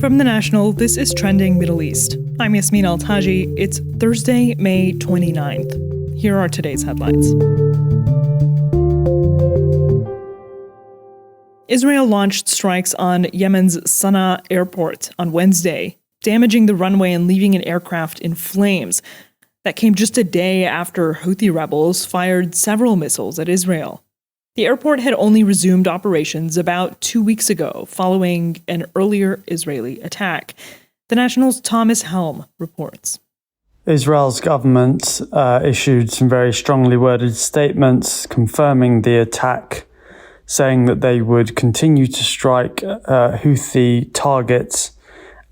From The National, this is Trending Middle East. I'm Yasmin Al-Taji. It's Thursday, May 29th. Here are today's headlines. Israel launched strikes on Yemen's Sana'a airport on Wednesday, damaging the runway and leaving an aircraft in flames. That came just a day after Houthi rebels fired several missiles at Israel. The airport had only resumed operations about 2 weeks ago, following an earlier Israeli attack. The National's Thomas Helm reports. Israel's government issued some very strongly worded statements confirming the attack, saying that they would continue to strike Houthi targets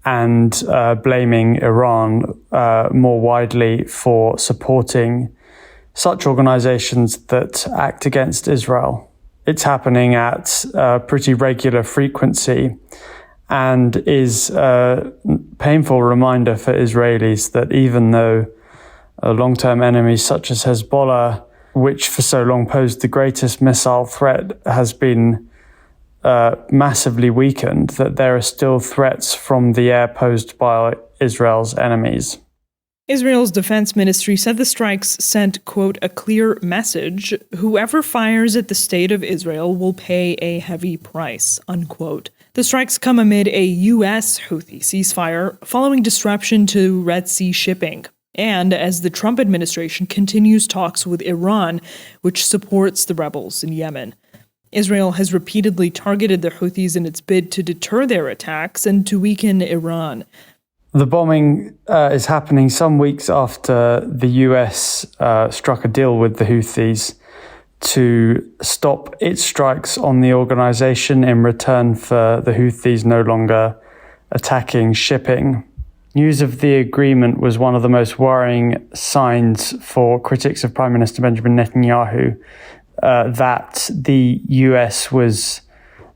and blaming Iran more widely for supporting such organizations that act against Israel. It's happening at a pretty regular frequency and is a painful reminder for Israelis that even though long-term enemies such as Hezbollah, which for so long posed the greatest missile threat, has been massively weakened, that there are still threats from the air posed by Israel's enemies. Israel's defense ministry said the strikes sent, quote, a clear message. Whoever fires at the state of Israel will pay a heavy price, unquote. The strikes come amid a U.S. Houthi ceasefire following disruption to Red Sea shipping, and as the Trump administration continues talks with Iran, which supports the rebels in Yemen. Israel has repeatedly targeted the Houthis in its bid to deter their attacks and to weaken Iran. The bombing is happening some weeks after the US struck a deal with the Houthis to stop its strikes on the organization in return for the Houthis no longer attacking shipping. News of the agreement was one of the most worrying signs for critics of Prime Minister Benjamin Netanyahu, that the US was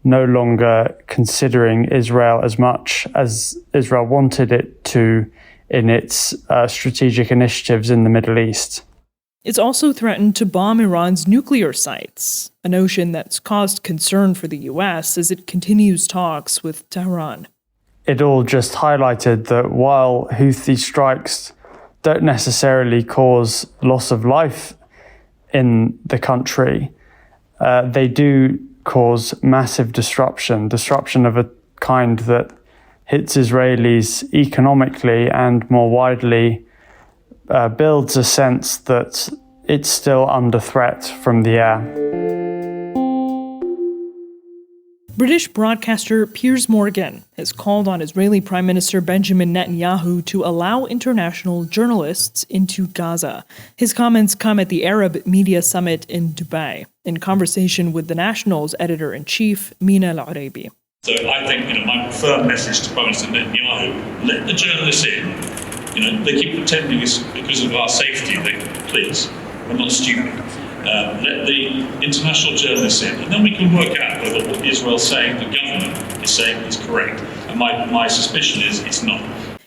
no longer considering Israel as much as Israel wanted it to in its strategic initiatives in the Middle East. It's also threatened to bomb Iran's nuclear sites, a notion that's caused concern for the U.S. as it continues talks with Tehran. It all just highlighted that while Houthi strikes don't necessarily cause loss of life in the country, they do cause massive disruption of a kind that hits Israelis economically and more widely builds a sense that it's still under threat from the air. British broadcaster Piers Morgan has called on Israeli Prime Minister Benjamin Netanyahu to allow international journalists into Gaza. His comments come at the Arab Media Summit in Dubai, in conversation with The National's editor-in-chief, Mina Al-Araibi. So I think, my firm message to Prime Minister Netanyahu, let the journalists in. They keep pretending it's because of our safety. Please, we're not stupid. Let the international journalists in, and then we can work out whether what Israel's saying, the government is saying, is correct. And my suspicion is it's not.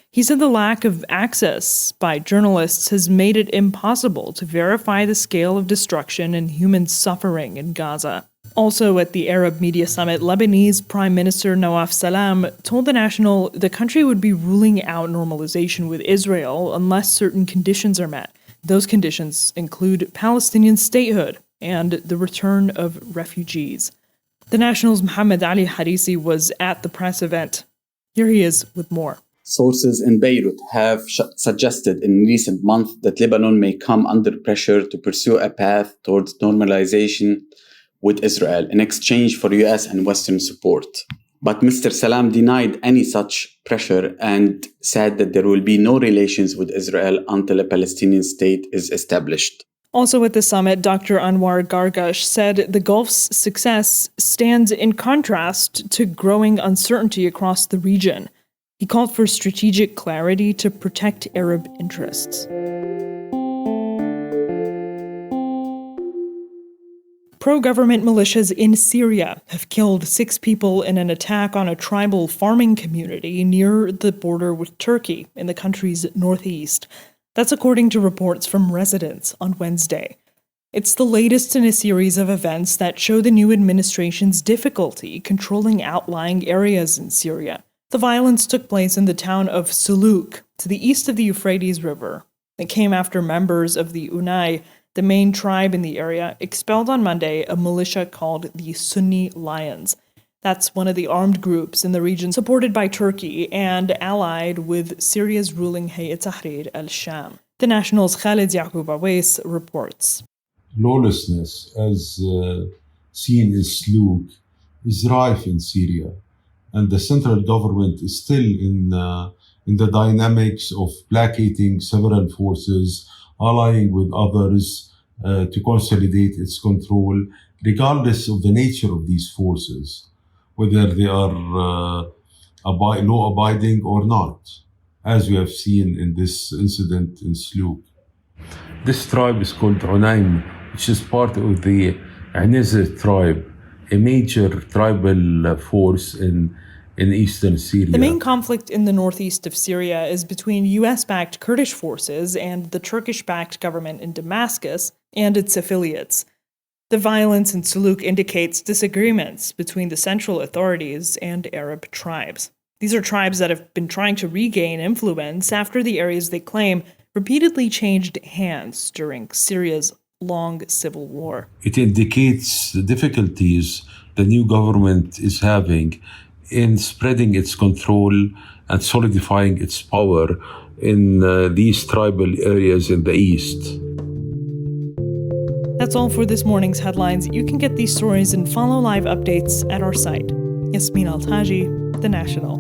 He said the lack of access by journalists has made it impossible to verify the scale of destruction and human suffering in Gaza. Also at the Arab Media Summit, Lebanese Prime Minister Nawaf Salam told The National the country would be ruling out normalization with Israel unless certain conditions are met. Those conditions include Palestinian statehood and the return of refugees. The National's Mohamad Harisi was at the press event. Here he is with more. Sources in Beirut have suggested in recent months that Lebanon may come under pressure to pursue a path towards normalization with Israel in exchange for US and Western support. But Mr. Salam denied any such pressure and said that there will be no relations with Israel until a Palestinian state is established. Also at the summit, Dr. Anwar Gargash said the Gulf's success stands in contrast to growing uncertainty across the region. He called for strategic clarity to protect Arab interests. Pro-government militias in Syria have killed 6 people in an attack on a tribal farming community near the border with Turkey in the country's northeast. That's according to reports from residents on Wednesday. It's the latest in a series of events that show the new administration's difficulty controlling outlying areas in Syria. The violence took place in the town of Suluk, to the east of the Euphrates River. It came after members of the Unai, the main tribe in the area, expelled on Monday a militia called the Sunni Lions. That's one of the armed groups in the region supported by Turkey and allied with Syria's ruling Hayat Tahrir al-Sham. The National's Khaled Yacoub Oweis reports. Lawlessness, as seen in Suluk, is rife in Syria, and the central government is still in the dynamics of placating several forces, allying with others to consolidate its control, regardless of the nature of these forces, whether they are law-abiding or not, as we have seen in this incident in Suluk. This tribe is called Unaim, which is part of the Anizir tribe, a major tribal force in eastern Syria. The main conflict in the northeast of Syria is between US-backed Kurdish forces and the Turkish-backed government in Damascus and its affiliates. The violence in Suluk indicates disagreements between the central authorities and Arab tribes. These are tribes that have been trying to regain influence after the areas they claim repeatedly changed hands during Syria's long civil war. It indicates the difficulties the new government is having in spreading its control and solidifying its power in these tribal areas in the east. That's all for this morning's headlines. You can get these stories and follow live updates at our site. Yasmin Al-Taji, The National.